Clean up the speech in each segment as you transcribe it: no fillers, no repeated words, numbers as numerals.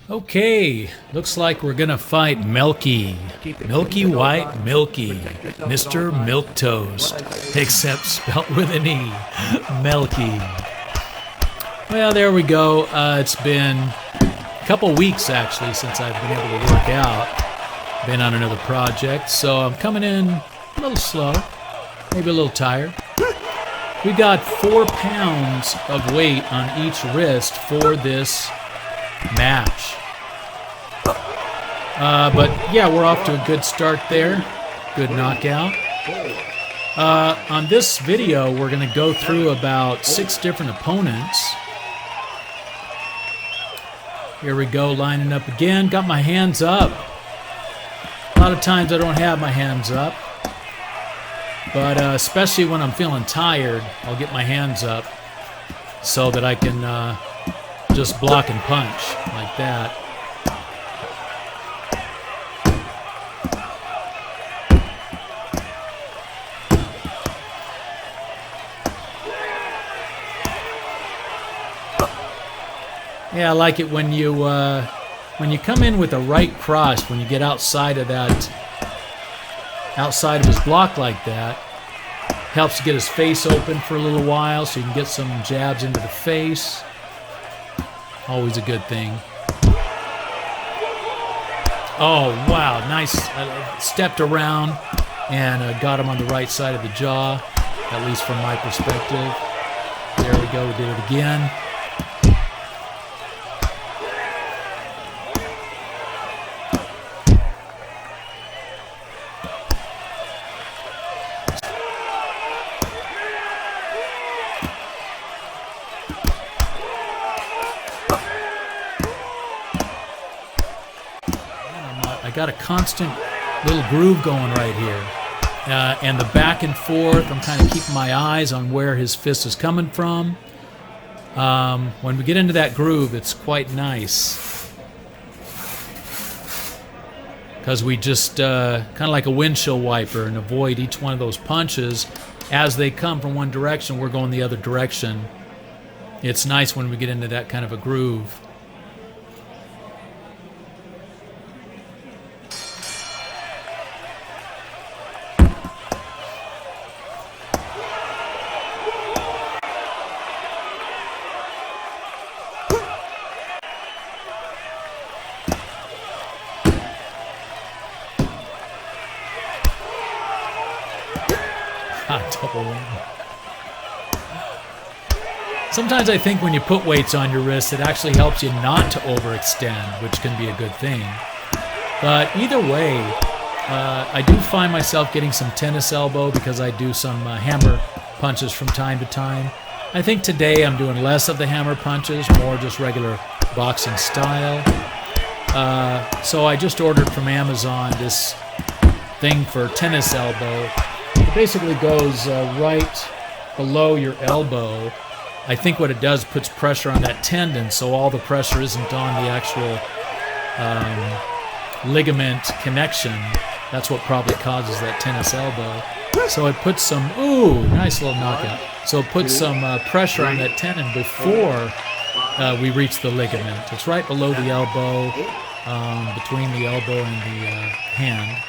Okay, looks like we're gonna fight Melky. Milky White Milky. Mr. Milquetoast. Except spelt with an E. Melky. Well, there we go. It's been a couple weeks, actually, since I've been able to work out. Been on another project, so I'm coming in a little slow. Maybe a little tired. We got 4 pounds of weight on each wrist for this match. But yeah, we're off to a good start there. Good knockout. On this video, we're going to go through about 6 different opponents. Here we go, lining up again. Got my hands up. A lot of times I don't have my hands up. But especially when I'm feeling tired, I'll get my hands up so that I can just block and punch like that. Yeah, I like it when you come in with the right cross, when you get outside of his block like that. Helps to get his face open for a little while so you can get some jabs into the face. Always a good thing. Oh, wow, nice. Stepped around and got him on the right side of the jaw, at least from my perspective. There we go, we did it again. I got a constant little groove going right here. And the back and forth, I'm kind of keeping my eyes on where his fist is coming from. When we get into that groove, it's quite nice. Because we just kind of like a windshield wiper and avoid each one of those punches. As they come from one direction, we're going the other direction. It's nice when we get into that kind of a groove. Sometimes I think when you put weights on your wrist, it actually helps you not to overextend, which can be a good thing. But either way, I do find myself getting some tennis elbow because I do some hammer punches from time to time. I think today I'm doing less of the hammer punches, more just regular boxing style. So I just ordered from Amazon this thing for tennis elbow. It basically goes right below your elbow. I think what it does puts pressure on that tendon, so all the pressure isn't on the actual ligament connection. That's what probably causes that tennis elbow. So it puts some, ooh, nice little knockout. So it puts some pressure on that tendon before we reach the ligament. It's right below the elbow, between the elbow and the hand.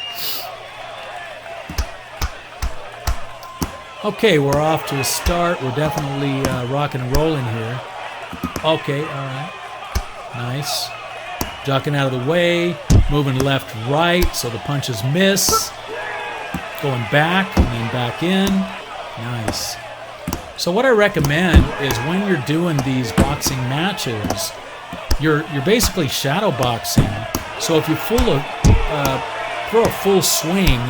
Okay, we're off to a start. We're definitely rocking and rolling here. Okay, all right. Nice. Ducking out of the way, moving left, right, so the punches miss. Going back and then back in. Nice. So what I recommend is when you're doing these boxing matches, you're basically shadow boxing. So if you throw a full swing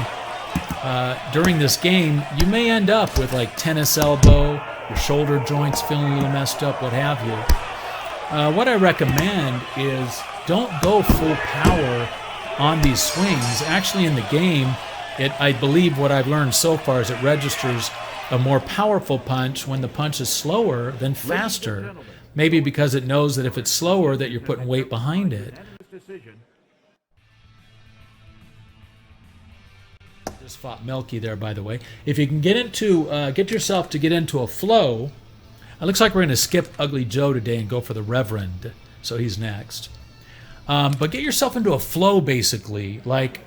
during this game, you may end up with like tennis elbow, your shoulder joints feeling a little messed up, what have you. What I recommend is don't go full power on these swings. Actually in the game, I believe what I've learned so far is it registers a more powerful punch when the punch is slower than faster. Maybe because it knows that if it's slower that you're putting weight behind it. Just fought Melky there, by the way. If you can get yourself to get into a flow, it looks like we're going to skip Ugly Joe today and go for the Reverend. So he's next. But get yourself into a flow, basically. Like,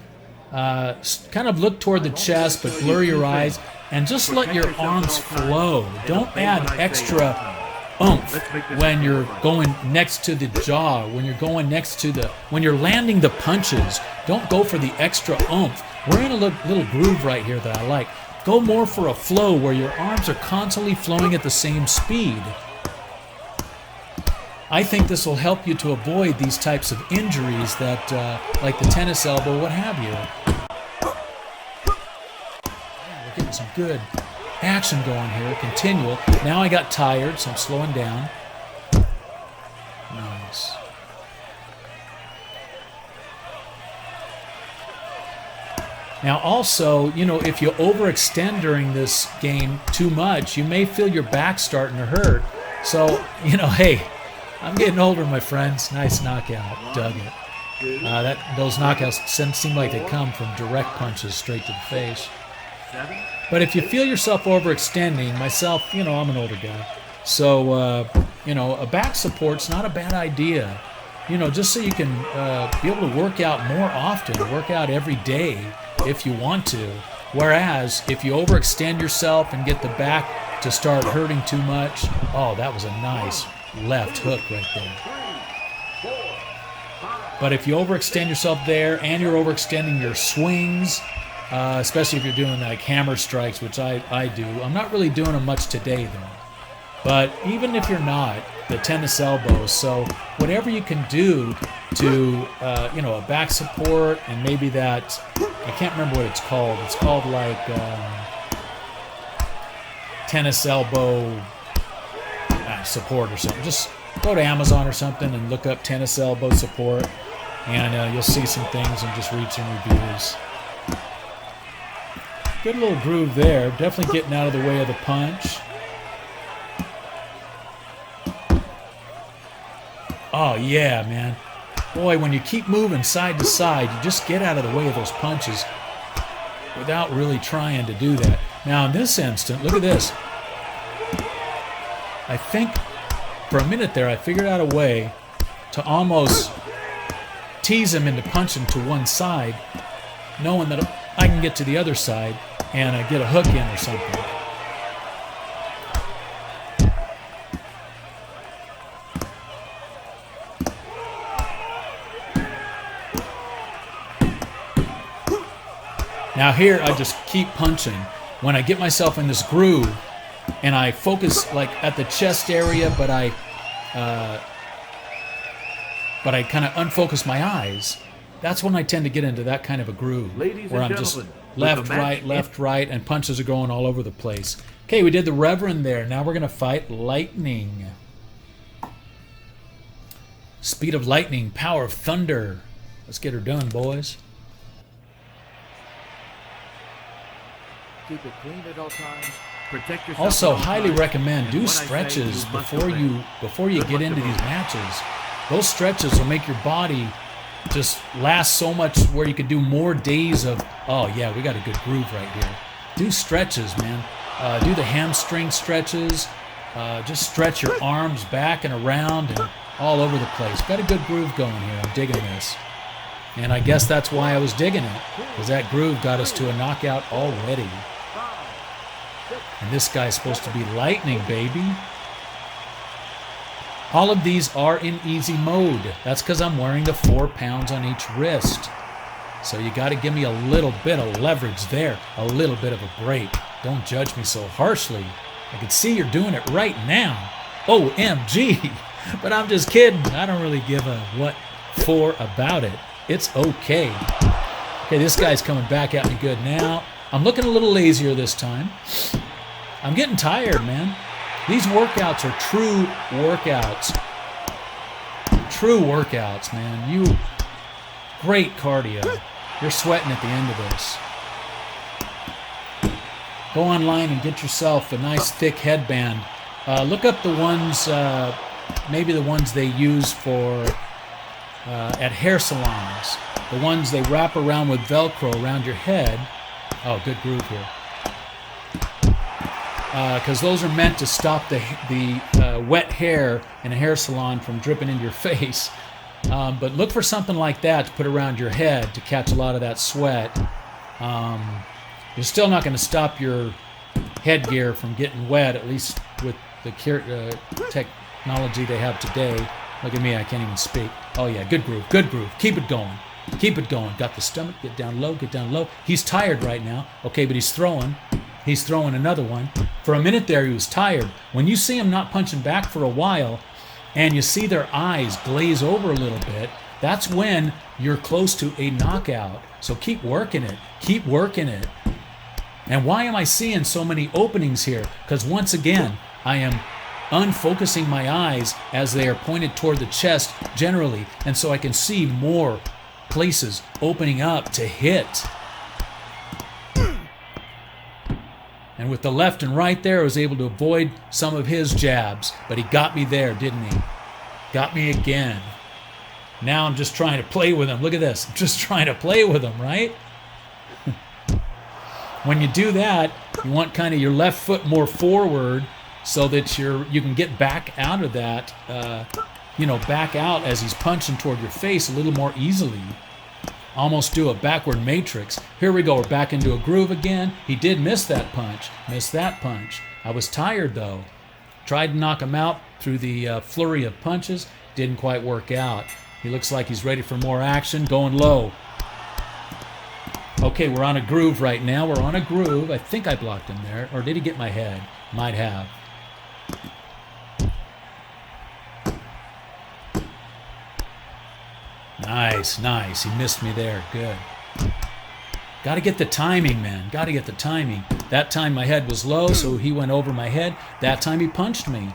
kind of look toward the chest, but blur your eyes, and just let your arms flow. Don't add extra oomph when you're going next to the jaw, when you're landing the punches. Don't go for the extra oomph. We're in a little groove right here that I like. Go more for a flow where your arms are constantly flowing at the same speed. I think this will help you to avoid these types of injuries that, like the tennis elbow, what have you. We're getting some good action going here, continual. Now I got tired, so I'm slowing down. Nice. Now also, you know, if you overextend during this game too much, you may feel your back starting to hurt. So, you know, hey, I'm getting older, my friends. Nice knockout. Dug it. Those knockouts seem like they come from direct punches straight to the face. But if you feel yourself overextending, myself, you know, I'm an older guy. So, you know, a back support's not a bad idea. You know, just so you can be able to work out more often, work out every day if you want to. Whereas, if you overextend yourself and get the back to start hurting too much, oh, that was a nice left hook right there. But if you overextend yourself there and you're overextending your swings, especially if you're doing like hammer strikes, which I do. I'm not really doing them much today though. But even if you're not, the tennis elbow, so whatever you can do to, you know, a back support and maybe that, I can't remember what it's called. It's called like tennis elbow support or something. Just go to Amazon or something and look up tennis elbow support, and you'll see some things and just read some reviews. Good little groove there. Definitely getting out of the way of the punch. Oh yeah, man. Boy, when you keep moving side to side, you just get out of the way of those punches without really trying to do that. Now in this instant, look at this. I think for a minute there, I figured out a way to almost tease him into punching to one side, knowing that I can get to the other side and get a hook in or something. Now here, I just keep punching. When I get myself in this groove, and I focus like at the chest area, but I kind of unfocus my eyes. That's when I tend to get into that kind of a groove, where I'm just left, right, and punches are going all over the place. Okay, we did the Reverend there. Now we're going to fight Lightning. Speed of lightning, power of thunder. Let's get her done, boys. Keep it clean at all times. Protect yourself. Also, highly recommend do stretches before you get into these matches. Those stretches will make your body just last so much, where you could do more days of, oh yeah, we got a good groove right here. Do stretches, man. Do the hamstring stretches. Just stretch your arms back and around and all over the place. Got a good groove going here. I'm digging this. And I guess that's why I was digging it, because that groove got us to a knockout already. And this guy's supposed to be lightning, baby. All of these are in easy mode. That's because I'm wearing the 4 pounds on each wrist. So you got to give me a little bit of leverage there, a little bit of a break. Don't judge me so harshly. I can see you're doing it right now. OMG. But I'm just kidding. I don't really give a what for about it. It's okay. Okay, this guy's coming back at me good now. I'm looking a little lazier this time. I'm getting tired, man. These workouts are true workouts. True workouts, man. Great cardio. You're sweating at the end of this. Go online and get yourself a nice thick headband. Look up the ones, maybe the ones they use for at hair salons. The ones they wrap around with Velcro around your head. Oh, good groove here. Because those are meant to stop the wet hair in a hair salon from dripping into your face. But look for something like that to put around your head to catch a lot of that sweat. You're still not going to stop your headgear from getting wet, at least with the technology they have today. Look at me, I can't even speak. Oh yeah, good groove, good groove. Keep it going. Keep it going. Got the stomach, get down low, get down low. He's tired right now. Okay, but he's throwing. He's throwing another one. For a minute there, he was tired. When you see him not punching back for a while, and you see their eyes glaze over a little bit, that's when you're close to a knockout. So keep working it. Keep working it. And why am I seeing so many openings here? Because once again, I am unfocusing my eyes as they are pointed toward the chest generally, and so I can see more places opening up to hit. And with the left and right there, I was able to avoid some of his jabs, but he got me there, didn't he? Got me again. Now I'm just trying to play with him. Look at this. I'm just trying to play with him, right? When you do that, you want kind of your left foot more forward so that you can get back out of that, back out as he's punching toward your face a little more easily. Almost do a backward matrix. Here we go. We're back into a groove again. He did miss that punch. Missed that punch. I was tired, though. Tried to knock him out through the flurry of punches. Didn't quite work out. He looks like he's ready for more action. Going low. Okay, we're on a groove right now. We're on a groove. I think I blocked him there. Or did he get my head? Might have. Nice, nice. He missed me there. Good. Got to get the timing, man. Got to get the timing. That time my head was low, so he went over my head. That time he punched me.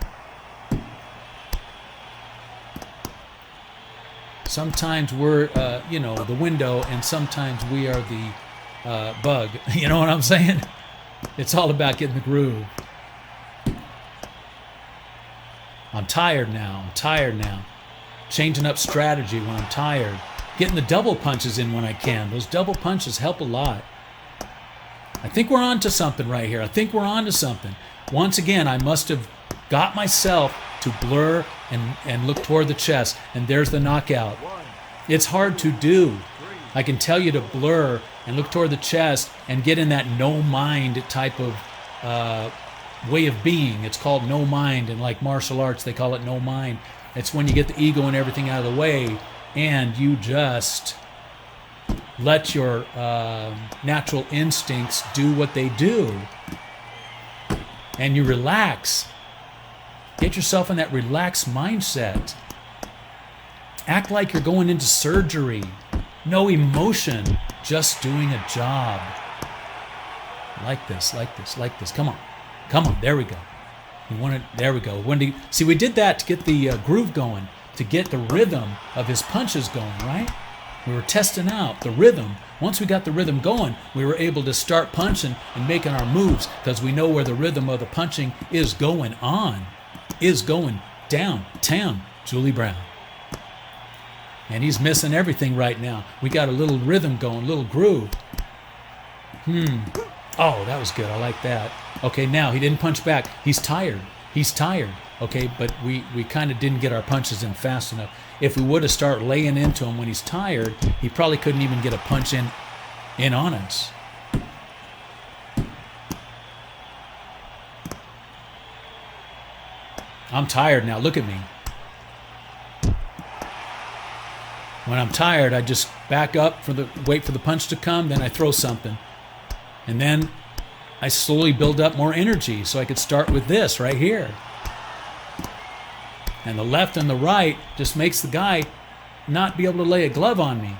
Sometimes we're, the window, and sometimes we are the bug. You know what I'm saying? It's all about getting the groove. I'm tired now. Changing up strategy when I'm tired. Getting the double punches in when I can. Those double punches help a lot. I think we're on to something right here. Once again, I must have got myself to blur and look toward the chest, and there's the knockout. It's hard to do. I can tell you to blur and look toward the chest and get in that no mind type of way of being. It's called no mind, and like martial arts, they call it no mind. It's when you get the ego and everything out of the way, and you just let your natural instincts do what they do, and you relax. Get yourself in that relaxed mindset. Act like you're going into surgery. No emotion, just doing a job. Like this. Come on, there we go. There we go. We did that to get the groove going, to get the rhythm of his punches going, right? We were testing out the rhythm. Once we got the rhythm going, we were able to start punching and making our moves because we know where the rhythm of the punching is going on, is going downtown. Julie Brown. And he's missing everything right now. We got a little rhythm going, a little groove. Oh, that was good. I like that. Okay, now he didn't punch back. He's tired. Okay, but we kind of didn't get our punches in fast enough. If we would have started laying into him when he's tired, he probably couldn't even get a punch in on us. I'm tired now. Look at me. When I'm tired, I just back up wait for the punch to come, then I throw something. And then I slowly build up more energy so I could start with this right here. And the left and the right just makes the guy not be able to lay a glove on me.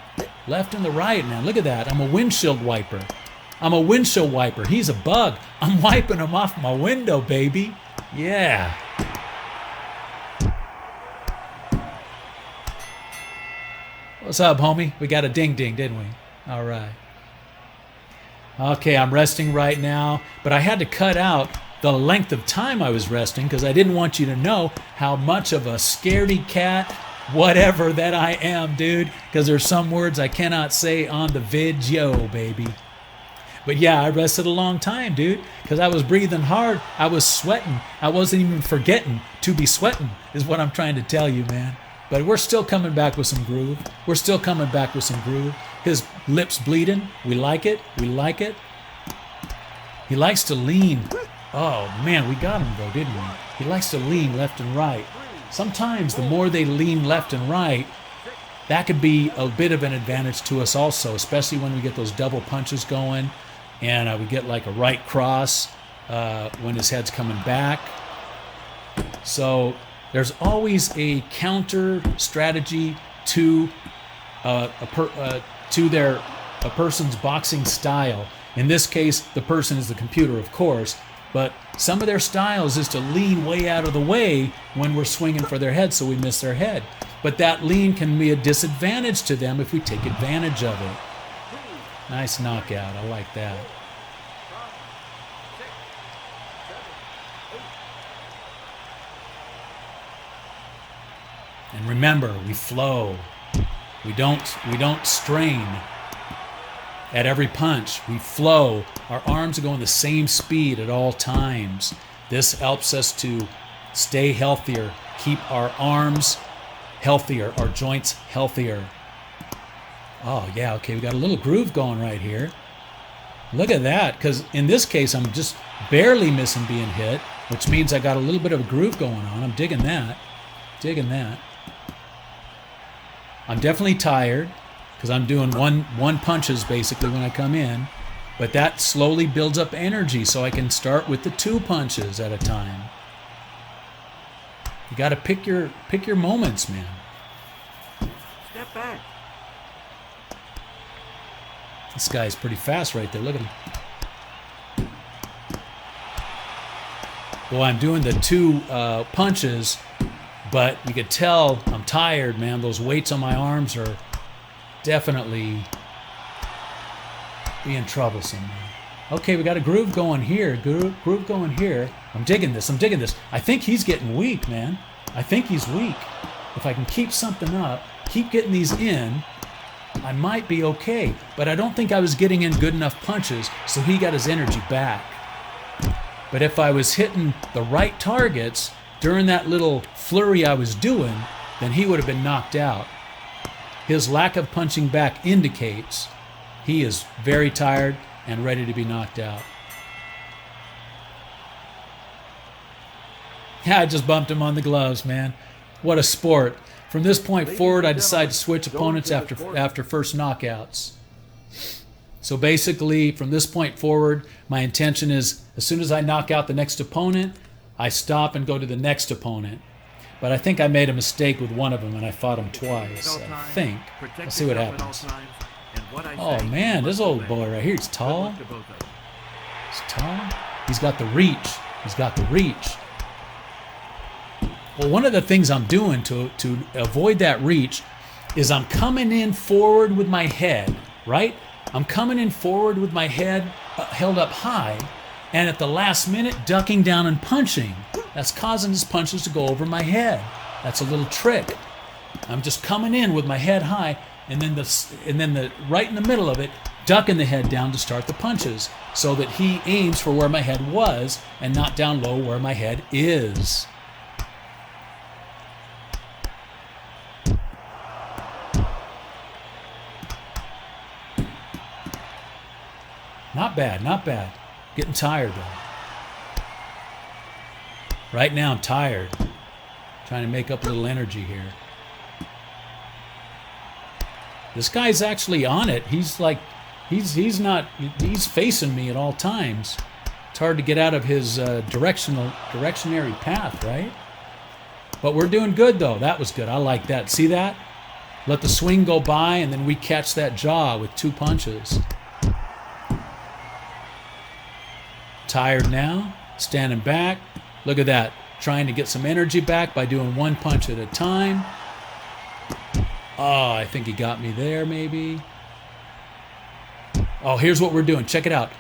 Left and the right, man. Look at that. I'm a windshield wiper. He's a bug. I'm wiping him off my window, baby. Yeah. What's up, homie? We got a ding-ding, didn't we? All right. Okay, I'm resting right now, but I had to cut out the length of time I was resting because I didn't want you to know how much of a scaredy cat, whatever that I am, dude, because there's some words I cannot say on the video, baby. But yeah, I rested a long time, dude, because I was breathing hard. I was sweating. I wasn't even forgetting to be sweating is what I'm trying to tell you, man. But we're still coming back with some groove. We're still coming back with some groove. His lips bleeding. We like it. We like it. He likes to lean. Oh, man, we got him, though, didn't we? He likes to lean left and right. Sometimes the more they lean left and right, that could be a bit of an advantage to us also, especially when we get those double punches going and we get like a right cross when his head's coming back. So there's always a counter strategy to a person's boxing style. In this case, the person is the computer, of course, but some of their styles is to lean way out of the way when we're swinging for their head so we miss their head. But that lean can be a disadvantage to them if we take advantage of it. Nice knockout. I like that. And remember, we flow. We don't strain at every punch. We flow. Our arms are going the same speed at all times. This helps us to stay healthier, keep our arms healthier, our joints healthier. Oh, yeah, okay, we got a little groove going right here. Look at that, because in this case, I'm just barely missing being hit, which means I got a little bit of a groove going on. I'm digging that. Digging that. I'm definitely tired because I'm doing one punches basically when I come in, but that slowly builds up energy so I can start with the 2 punches at a time. You got to pick your moments, man. Step back. This guy's pretty fast right there. Look at him. Well, I'm doing the 2 punches, but you could tell I'm tired, man. Those weights on my arms are definitely being troublesome, man. Okay, we got a groove going here. Groove going here. I'm digging this. I'm digging this. I think he's getting weak, man. I think he's weak. If I can keep something up, keep getting these in, I might be okay. But I don't think I was getting in good enough punches, so he got his energy back. But if I was hitting the right targets during that little flurry I was doing, then he would have been knocked out. His lack of punching back indicates he is very tired and ready to be knocked out. Yeah, I just bumped him on the gloves, man. What a sport. From this point forward, I decided to switch opponents after first knockouts. So basically, from this point forward, my intention is as soon as I knock out the next opponent, I stop and go to the next opponent. But I think I made a mistake with one of them, and I fought him twice, I think. Let's see what happens. Oh, man, this old boy right here, he's tall. He's tall. He's got the reach. He's got the reach. Well, one of the things I'm doing to avoid that reach is I'm coming in forward with my head, right? I'm coming in forward with my head held up high, and at the last minute, ducking down and punching. That's causing his punches to go over my head. That's a little trick. I'm just coming in with my head high, and then the right in the middle of it, ducking the head down to start the punches, so that he aims for where my head was and not down low where my head is. Not bad, not bad. Getting tired though. Right now I'm tired. Trying to make up a little energy here. This guy's actually on it. He's like, he's facing me at all times. It's hard to get out of his directionary path, right? But we're doing good though. That was good. I like that. See that? Let the swing go by and then we catch that jaw with 2 punches. Tired now, standing back. Look at that. Trying to get some energy back by doing 1 punch at a time. Oh, I think he got me there maybe. Oh, here's what we're doing. Check it out.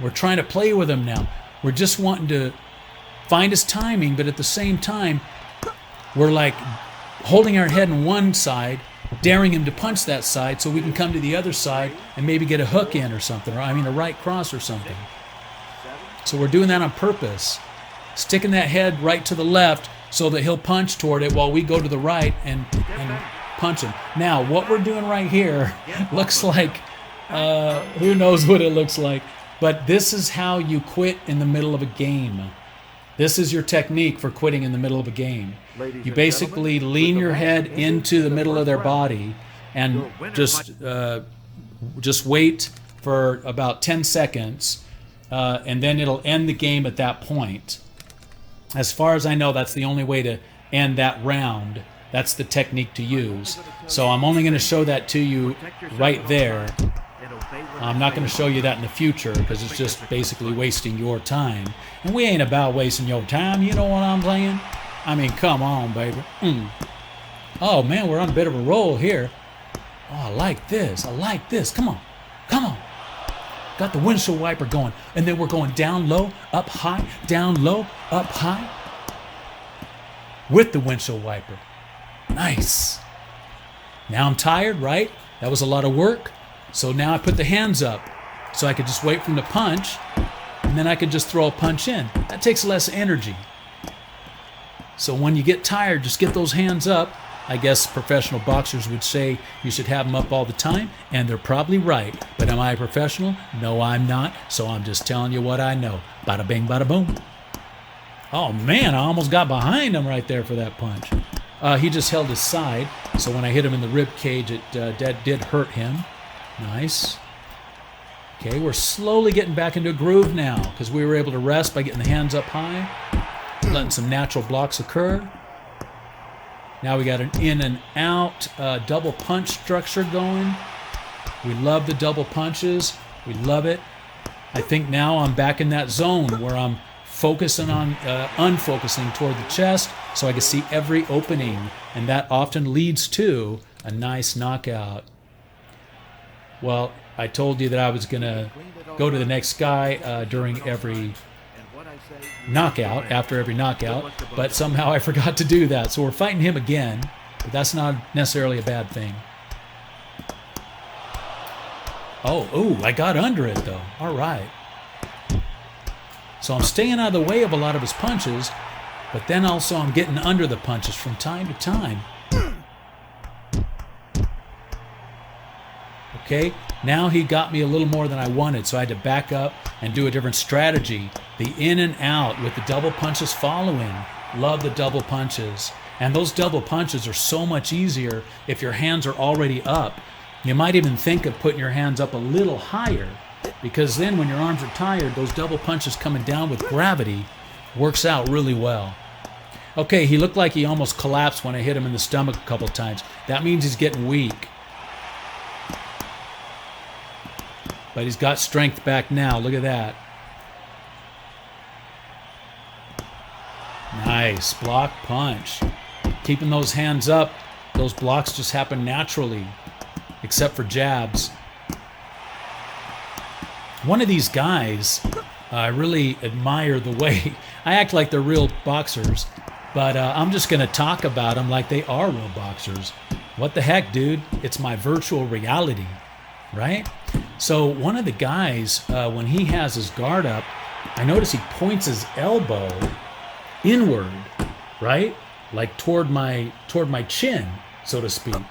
We're trying to play with him now. We're just wanting to find his timing, but at the same time, we're like holding our head on one side, daring him to punch that side so we can come to the other side and maybe get a hook in or something, or a right cross or something. So we're doing that on purpose. Sticking that head right to the left so that he'll punch toward it while we go to the right and punch him. Now, what we're doing right here looks like, who knows what it looks like, but this is how you quit in the middle of a game. This is your technique for quitting in the middle of a game. You basically lean your head into the middle of their body and just wait for about 10 seconds, and then it'll end the game at that point. As far as I know, that's the only way to end that round. That's the technique to use. So I'm only going to show that to you right there. I'm not going to show you that in the future because it's just basically wasting your time. And we ain't about wasting your time, you know what I'm saying? I mean, come on, baby. Oh, man, we're on a bit of a roll here. Oh, I like this. I like this. Come on. Come on. Got the windshield wiper going. And then we're going down low, up high, down low, up high. With the windshield wiper. Nice. Now I'm tired, right? That was a lot of work. So now I put the hands up so I could just wait for him to punch, and then I could just throw a punch in. That takes less energy. So when you get tired, just get those hands up. I guess professional boxers would say you should have them up all the time, and they're probably right. But am I a professional? No, I'm not. So I'm just telling you what I know. Bada bing, bada boom. Oh man, I almost got behind him right there for that punch. He just held his side, so when I hit him in the rib cage, it did hurt him. Nice. Okay, we're slowly getting back into a groove now because we were able to rest by getting the hands up high, letting some natural blocks occur. Now we got an in and out double punch structure going. We love the double punches. We love it. I think now I'm back in that zone where I'm focusing on unfocusing toward the chest so I can see every opening, and that often leads to a nice knockout. Well, I told you that I was going to go to the next guy during every knockout, after every knockout, but somehow I forgot to do that. So we're fighting him again, but that's not necessarily a bad thing. Oh, I got under it though. All right. So I'm staying out of the way of a lot of his punches, but then also I'm getting under the punches from time to time. Okay, now he got me a little more than I wanted, so I had to back up and do a different strategy. The in and out with the double punches following. Love the double punches. And those double punches are so much easier if your hands are already up. You might even think of putting your hands up a little higher, because then when your arms are tired, those double punches coming down with gravity works out really well. Okay, he looked like he almost collapsed when I hit him in the stomach a couple times. That means he's getting weak. But he's got strength back now. Look at that. Nice. Block punch. Keeping those hands up. Those blocks just happen naturally, except for jabs. One of these guys, I really admire the way. I act like they're real boxers, but I'm just going to talk about them like they are real boxers. What the heck, dude? It's my virtual reality, right? So one of the guys, when he has his guard up, I notice he points his elbow inward, right? Like toward my chin, so to speak,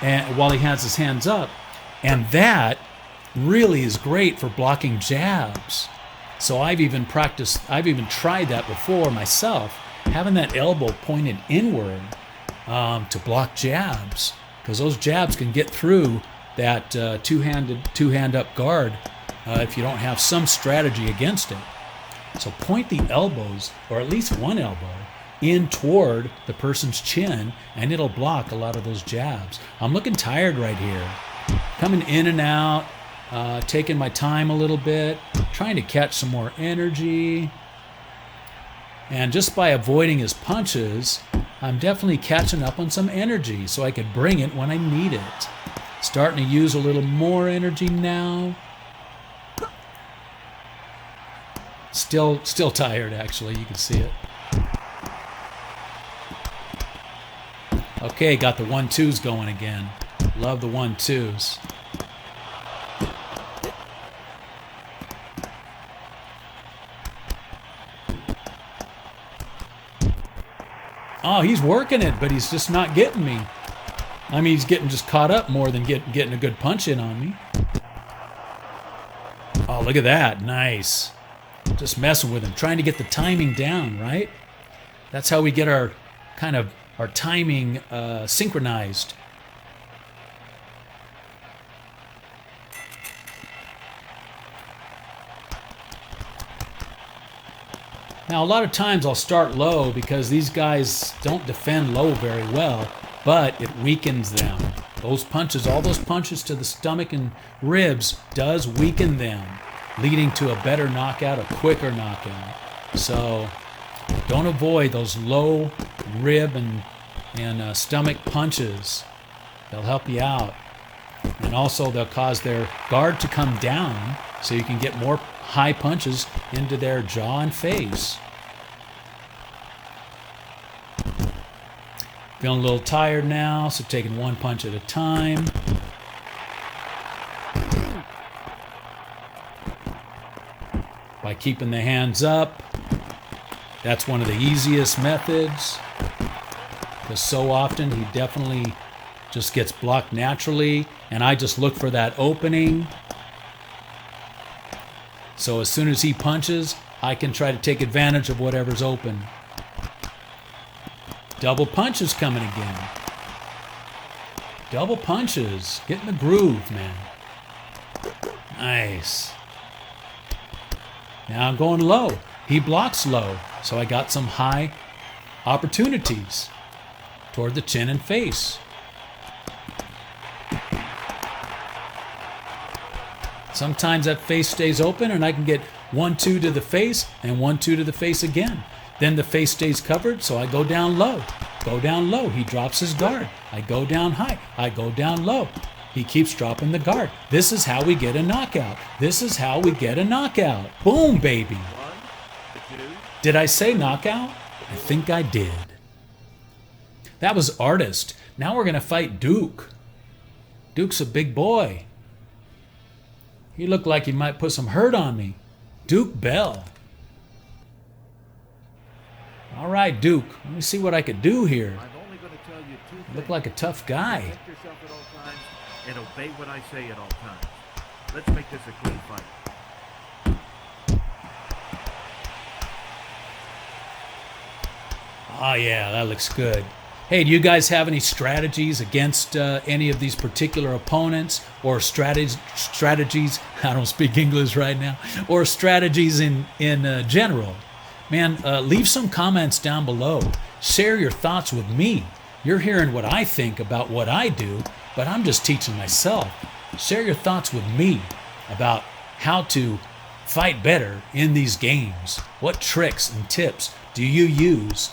and while he has his hands up. And that really is great for blocking jabs. So I've even tried that before myself, having that elbow pointed inward to block jabs, because those jabs can get through that two-hand up guard if you don't have some strategy against it. So point the elbows, or at least one elbow, in toward the person's chin, and it'll block a lot of those jabs. I'm looking tired right here. Coming in and out, taking my time a little bit, trying to catch some more energy. And just by avoiding his punches, I'm definitely catching up on some energy so I could bring it when I need it. Starting to use a little more energy now. Still tired, actually. You can see it. Okay, got the 1-2s going again. Love the 1-2s. Oh, he's working it, but he's just not getting me. I mean, he's getting just caught up more than getting a good punch in on me. Oh, look at that. Nice. Just messing with him, trying to get the timing down, right? That's how we get our timing synchronized. Now, a lot of times I'll start low because these guys don't defend low very well, but it weakens them. Those punches, all those punches to the stomach and ribs does weaken them, leading to a better knockout, a quicker knockout. So don't avoid those low rib and stomach punches. They'll help you out. And also they'll cause their guard to come down so you can get more high punches into their jaw and face. Feeling a little tired now, so taking one punch at a time. By keeping the hands up. That's one of the easiest methods. Because so often he definitely just gets blocked naturally, and I just look for that opening. So as soon as he punches, I can try to take advantage of whatever's open. Double punches coming again. Double punches. Get in the groove, man. Nice. Now I'm going low. He blocks low, so I got some high opportunities toward the chin and face. Sometimes that face stays open and I can get 1-2 to the face and 1-2 to the face again. Then the face stays covered, so I go down low. Go down low. He drops his guard. I go down high. I go down low. He keeps dropping the guard. This is how we get a knockout. This is how we get a knockout. Boom, baby. Did I say knockout? I think I did. That was Artist. Now we're going to fight Duke. Duke's a big boy. He looked like he might put some hurt on me. Duke Bell. All right, Duke. Let me see what I could do here. I'm only going to tell you two things. You look like a tough guy. Protect yourself at all times and obey what I say at all times. Let's make this a clean fight. Oh, yeah, that looks good. Hey, do you guys have any strategies against any of these particular opponents, or strategies? I don't speak English right now. Or strategies in general? Man, leave some comments down below. Share your thoughts with me. You're hearing what I think about what I do, but I'm just teaching myself. Share your thoughts with me about how to fight better in these games. What tricks and tips do you use?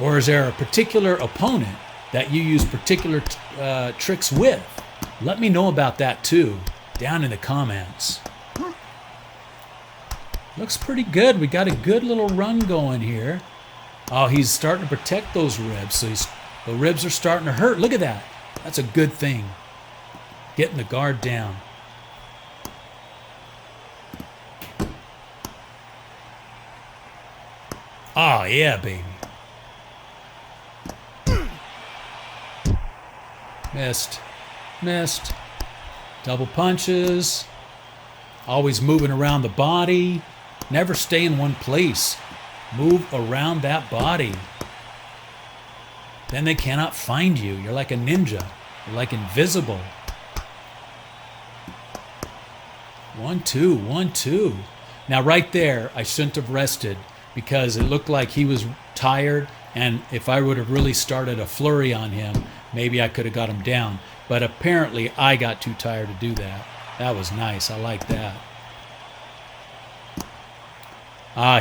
Or is there a particular opponent that you use particular tricks with? Let me know about that too, down in the comments. Looks pretty good. We got a good little run going here. Oh, he's starting to protect those ribs. So the ribs are starting to hurt. Look at that. That's a good thing. Getting the guard down. Oh, yeah, baby. Missed. Double punches. Always moving around the body. Never stay in one place. Move around that body. Then they cannot find you. You're like a ninja. You're like invisible. 1-2, 1-2. Now right there, I shouldn't have rested because it looked like he was tired, and if I would have really started a flurry on him, maybe I could have got him down. But apparently I got too tired to do that. That was nice. I like that.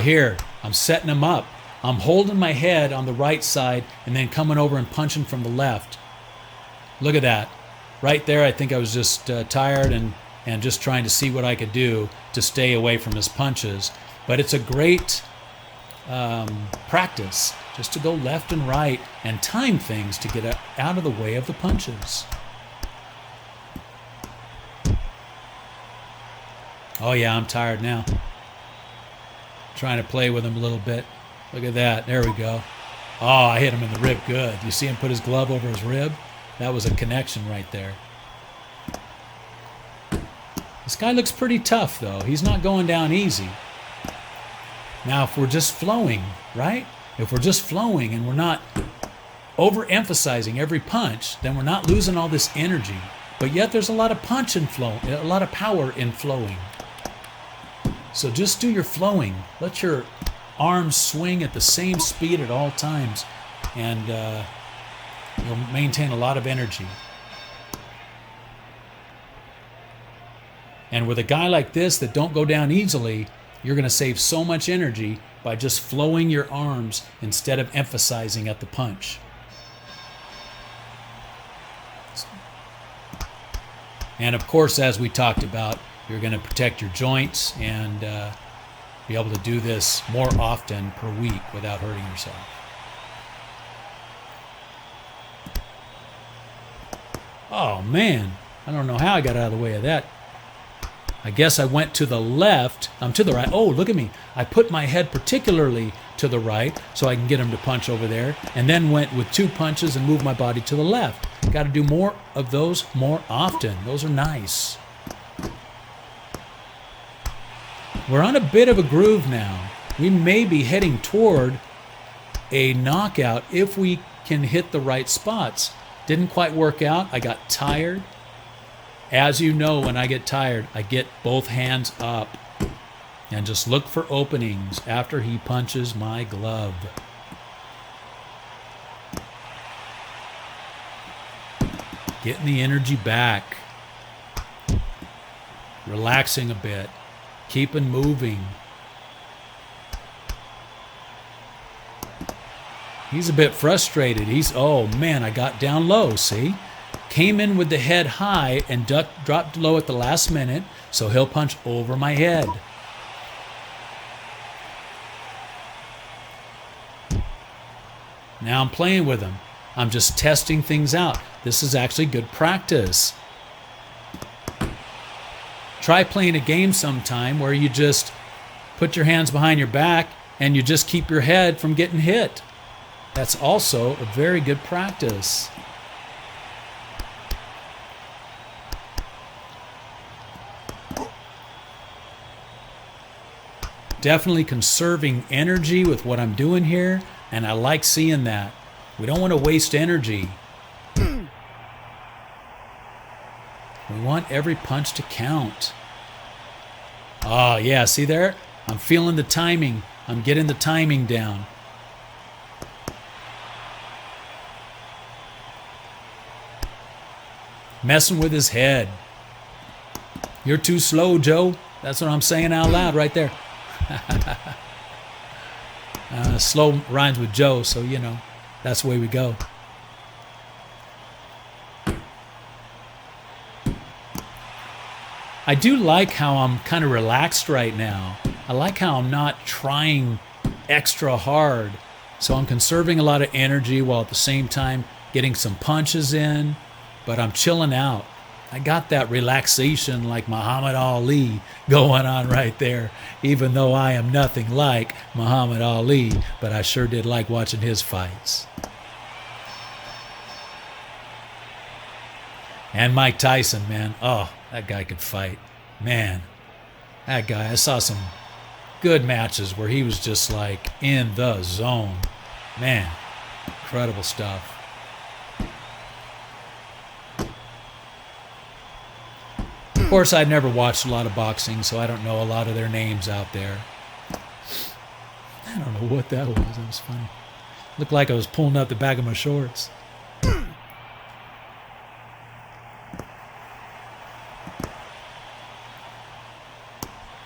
Here, I'm setting him up. I'm holding my head on the right side and then coming over and punching from the left. Look at that. Right there, I think I was just tired and just trying to see what I could do to stay away from his punches. But it's a great practice just to go left and right and time things to get out of the way of the punches. Oh yeah, I'm tired now. Trying to play with him a little bit. Look at that. There we go. Oh, I hit him in the rib good. You see him put his glove over his rib? That was a connection right there. This guy looks pretty tough, though. He's not going down easy. Now, if we're just flowing, right? If we're just flowing and we're not overemphasizing every punch, then we're not losing all this energy. But yet there's a lot of punch in flow, a lot of power in flowing. So just do your flowing. Let your arms swing at the same speed at all times, and you'll maintain a lot of energy. And with a guy like this that don't go down easily, you're going to save so much energy by just flowing your arms instead of emphasizing at the punch. And of course, as we talked about, you're going to protect your joints and be able to do this more often per week without hurting yourself. Oh man, I don't know how I got out of the way of that. I guess I went to the left. I'm to the right. Oh, look at me. I put my head particularly to the right so I can get him to punch over there, and then went with 2 punches and moved my body to the left. Got to do more of those more often. Those are nice. We're on a bit of a groove now. We may be heading toward a knockout if we can hit the right spots. Didn't quite work out. I got tired. As you know, when I get tired, I get both hands up and just look for openings after he punches my glove. Getting the energy back. Relaxing a bit. Keeping moving. He's a bit frustrated. Oh man, I got down low, see? Came in with the head high and dropped low at the last minute, so he'll punch over my head. Now I'm playing with him. I'm just testing things out. This is actually good practice. Try playing a game sometime where you just put your hands behind your back and you just keep your head from getting hit. That's also a very good practice. Definitely conserving energy with what I'm doing here, and I like seeing that. We don't want to waste energy. We want every punch to count. Oh, yeah, see there? I'm feeling the timing. I'm getting the timing down. Messing with his head. You're too slow, Joe. That's what I'm saying out loud right there. Slow rhymes with Joe, so you know, that's the way we go. I do like how I'm kind of relaxed right now. I like how I'm not trying extra hard. So I'm conserving a lot of energy while at the same time getting some punches in, but I'm chilling out. I got that relaxation like Muhammad Ali going on right there, even though I am nothing like Muhammad Ali, but I sure did like watching his fights. And Mike Tyson, man. Oh, that guy could fight. Man, that guy, I saw some good matches where he was just like in the zone. Man, incredible stuff. Of course, I'd never watched a lot of boxing, so I don't know a lot of their names out there. I don't know what that was. That was funny. Looked like I was pulling up the back of my shorts.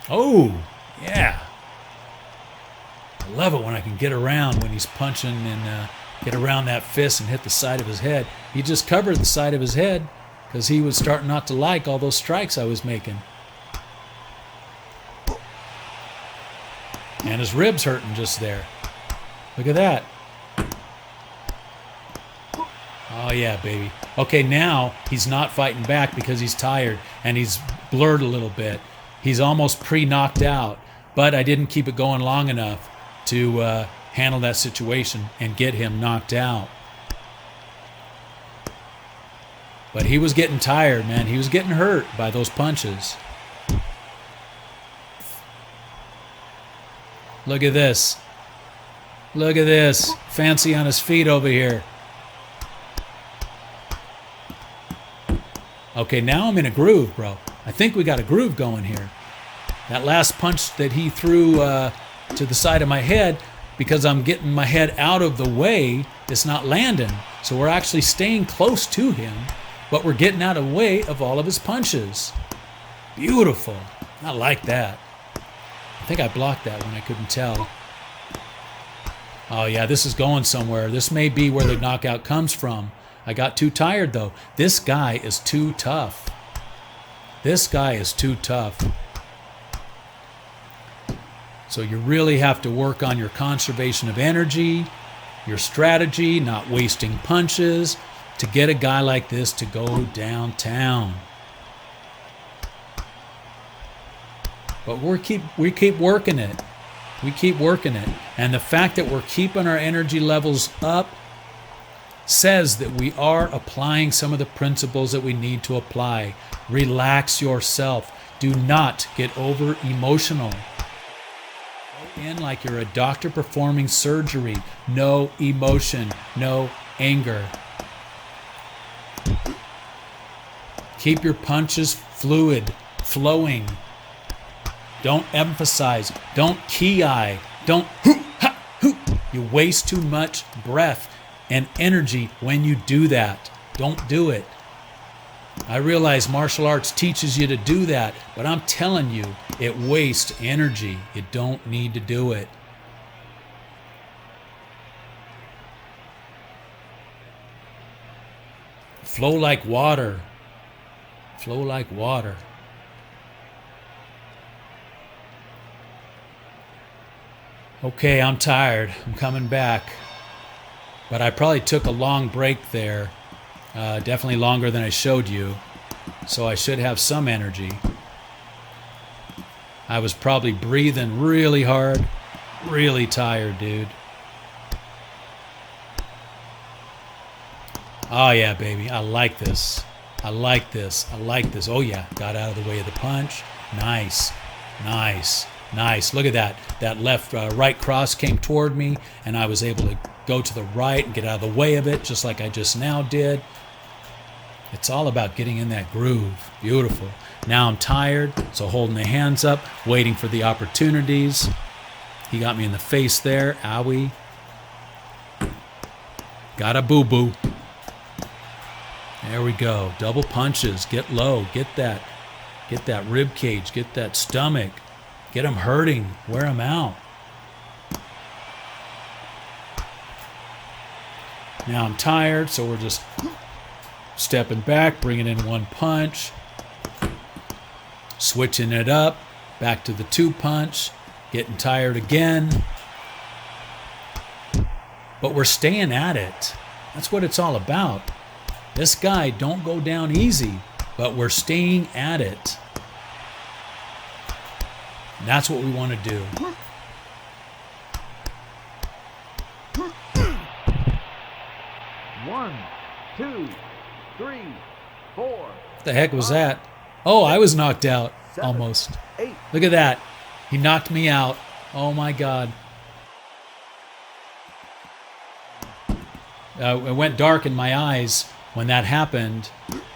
Oh, yeah. I love it when I can get around when he's punching and get around that fist and hit the side of his head. He just covered the side of his head because he was starting not to like all those strikes I was making. And his ribs hurting just there. Look at that. Oh, yeah, baby. Okay, now he's not fighting back because he's tired and he's blurred a little bit. He's almost pre-knocked out, but I didn't keep it going long enough to handle that situation and get him knocked out. But he was getting tired, man. He was getting hurt by those punches. Look at this. Look at this. Fancy on his feet over here. Okay, now I'm in a groove, bro. I think we got a groove going here. That last punch that he threw to the side of my head, because I'm getting my head out of the way, it's not landing. So we're actually staying close to him, but we're getting out of the way of all of his punches. Beautiful. I like that. I think I blocked that when I couldn't tell. Oh yeah, this is going somewhere. This may be where the knockout comes from. I got too tired though. This guy is too tough. This guy is too tough. So you really have to work on your conservation of energy, your strategy, not wasting punches, to get a guy like this to go downtown. But we keep working it. We keep working it. And the fact that we're keeping our energy levels up says that we are applying some of the principles that we need to apply. Relax yourself. Do not get over emotional. Go in like you're a doctor performing surgery. No emotion, no anger. Keep your punches fluid, flowing. Don't emphasize. Don't ki. Don't hoo, ha, hoo. You waste too much breath and energy when you do that. Don't do it. I realize martial arts teaches you to do that, but I'm telling you, it wastes energy. You don't need to do it. Flow like water. Flow like water. Okay, I'm tired. I'm coming back. But I probably took a long break there. Definitely longer than I showed you. So I should have some energy. I was probably breathing really hard. Really tired, dude. Oh yeah, baby. I like this. I like this. I like this. Oh yeah. Got out of the way of the punch. Nice. Nice. Nice. Look at that. That left right cross came toward me, and I was able to go to the right and get out of the way of it, just like I just now did. It's all about getting in that groove. Beautiful. Now I'm tired, so holding the hands up, waiting for the opportunities. He got me in the face there. Owie. Got a boo-boo. There we go. Double punches. Get low. Get that rib cage. Get that stomach. Get them hurting. Wear them out. Now I'm tired, so we're just stepping back, bringing in one punch, switching it up, back to the two punch, getting tired again. But we're staying at it. That's what it's all about. This guy don't go down easy, but we're staying at it. And that's what we want to do. One, two, three, four. What the heck was that? Oh, I was knocked out. Almost. Look at that. He knocked me out. Oh my God. It went dark in my eyes when that happened.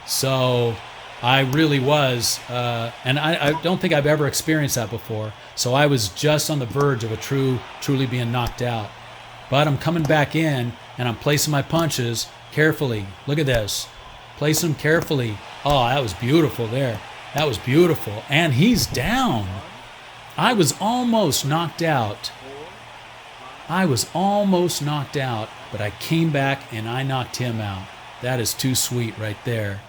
So I really was, and I don't think I've ever experienced that before. So I was just on the verge of truly being knocked out. But I'm coming back in, and I'm placing my punches carefully. Look at this. Place them carefully. Oh, that was beautiful there. That was beautiful. And he's down. I was almost knocked out. I was almost knocked out, but I came back and I knocked him out. That is too sweet right there.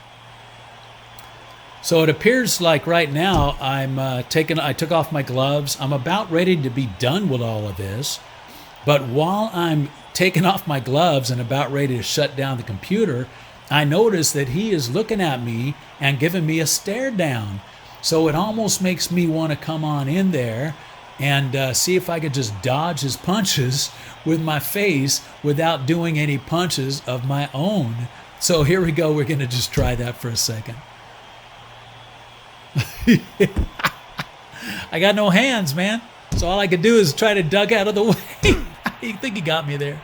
So it appears like right now I took off my gloves. I'm about ready to be done with all of this. But while I'm taking off my gloves and about ready to shut down the computer, I notice that he is looking at me and giving me a stare down. So it almost makes me want to come on in there and see if I could just dodge his punches with my face without doing any punches of my own. So here we go. We're going to just try that for a second. I got no hands, man. So all I could do is try to duck out of the way. You think he got me there?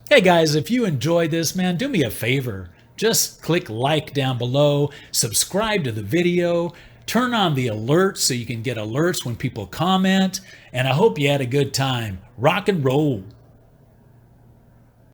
Hey guys, if you enjoyed this, man, do me a favor. Just click like down below, subscribe to the video, turn on the alerts so you can get alerts when people comment, and I hope you had a good time. Rock and roll.